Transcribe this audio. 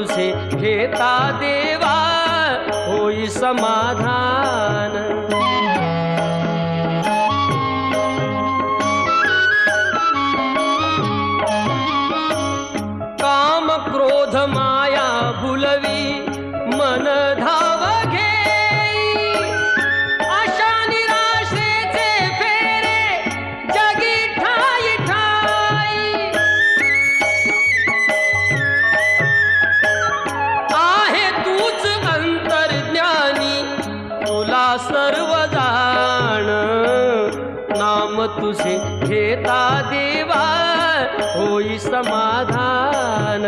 तुझे घेता देवा होई समाधान। काम क्रोध माया भुलवी मन धाव घेई, आशा निराशेचे फेरे जगी ठाई ठाई। आहे तूच अंतर्ज्ञानी तुला सर्व जाण, नाम तुझे घेता देवा होई समाधान।